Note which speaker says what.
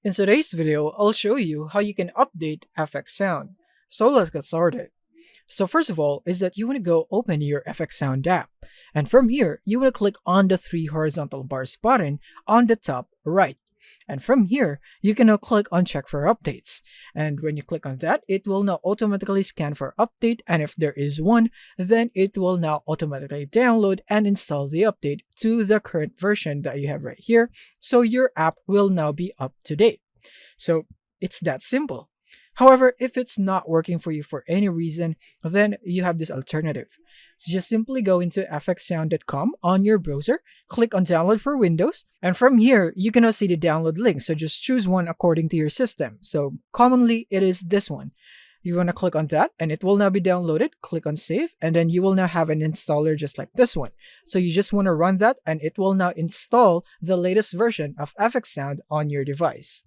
Speaker 1: In today's video, I'll show you how you can update FXSound. So let's get started. So first of all is that you want to go open your FXSound app. And from here, you want to click on the three horizontal bars button on the top right. And from here, you can now click on check for updates. And when you click on that, it will now automatically scan for update. And if there is one, then it will now automatically download and install the update to the current version that you have right here. So your app will now be up to date. So it's that simple. However, if it's not working for you for any reason, then you have this alternative. So just simply go into fxsound.com on your browser, click on download for Windows, and from here, you can now see the download link. So just choose one according to your system. So commonly, it is this one. You want to click on that and it will now be downloaded. Click on save and then you will now have an installer just like this one. So you just want to run that and it will now install the latest version of FXSound on your device.